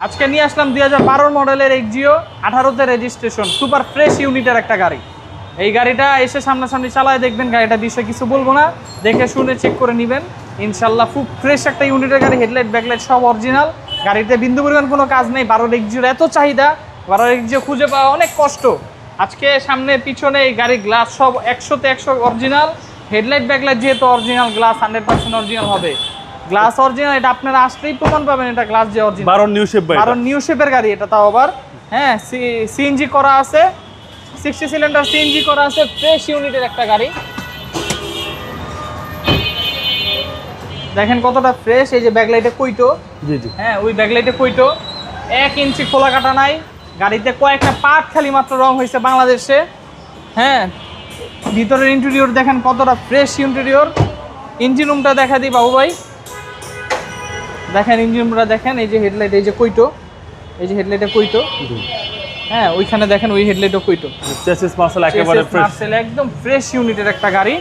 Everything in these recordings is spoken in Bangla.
আজকে নিয়ে আসলাম 2012 মডেলের এক্সিও, 18তে রেজিস্ট্রেশন, সুপার ফ্রেশ ইউনিটের একটা গাড়ি। এই গাড়িটা এসে সামনাসামনি চালায় দেখবেন, গাড়িটা বিষয়ে কিছু বলবো না, দেখে শুনে চেক করে নেবেন ইনশাল্লাহ। খুব ফ্রেশ একটা ইউনিটের গাড়ি, হেডলাইট ব্যাকলাইট সব অরিজিনাল। গাড়িতে বিন্দু পরিমাণ কোনো কাজ নেই। 12 এক্সিওর এত চাহিদা, 12 এক্সিও খুঁজে পাওয়া অনেক কষ্ট। আজকে সামনে পিছনে এই গাড়ির গ্লাস সব 100তে 100 অরিজিনাল। হেডলাইট ব্যাকলাইট যেহেতু অরিজিনাল, গ্লাস 100% অরিজিনাল হবে। গ্লাস অরিজিনাল, এটা আপনারা আসলেই প্রমাণ পাবেন এটা গ্লাস যে অরিজিনাল। 12 নিউ শেপ ভাই, 12 নিউ শেপের গাড়ি এটা, তাও আবার হ্যাঁ সিএনজি করা আছে, 60 সিলিন্ডার সিএনজি করা আছে, ফ্রেশ ইউনিটের একটা গাড়ি। দেখেন কতটা ফ্রেশ। এই যে ব্যাকলাইটে কইটো, জি জি, হ্যাঁ ওই ব্যাকলাইটে কইটো, 1 ইঞ্চি খোলা কাটা নাই। গাড়িতে কয়েকটা পার্ট খালি মাত্র রং হয়েছে বাংলাদেশে। হ্যাঁ, ভিতরের ইন্টেরিয়র দেখেন কতটা ফ্রেশ ইন্টেরিয়র। ইঞ্জিন রুমটা দেখা দিই বাবু ভাই, দেখেন ইঞ্জিন রুমটা দেখেন। এই যে হেডলাইট, এই যে কইটো, এই যে হেডলাইটে কইটো, হ্যাঁ ওইখানে দেখেন ওই হেডলাইটও কইটো। চেসিস মার্সেল একেবারে ফ্রেশ, একদম ফ্রেশ ইউনিটের একটা গাড়ি।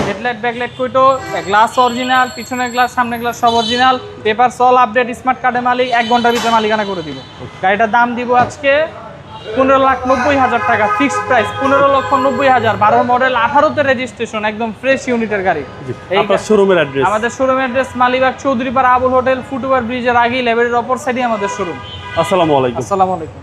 হেডলাইট ব্যাকলাইট কইটো, গ্লাস অরিজিনাল, পিছনের গ্লাস সামনে গ্লাস সব অরিজিনাল। পেপার সল আপডেট, স্মার্ট কার্ডে মালিক, 1 ঘন্টার ভিতরে মালিকানা করে দিব। গাড়িটার দাম দিব আজকে 15,90,000 টাকা, ফিক্সড প্রাইস 15,90,000। 12 মডেল, 18তে রেজিস্ট্রেশন, একদম ফ্রেশ ইউনিটের গাড়ি। আপনার শোরুমের অ্যাড্রেস? আমাদের শোরুমের address Malibagh Chowdhurypara Abul hotel, foot over ব্রিজের আগেই, লাইব্রেরির অপর সাইডে আমাদের শোরুম। আসসালামু আলাইকুম। আসসালামু আলাইকুম।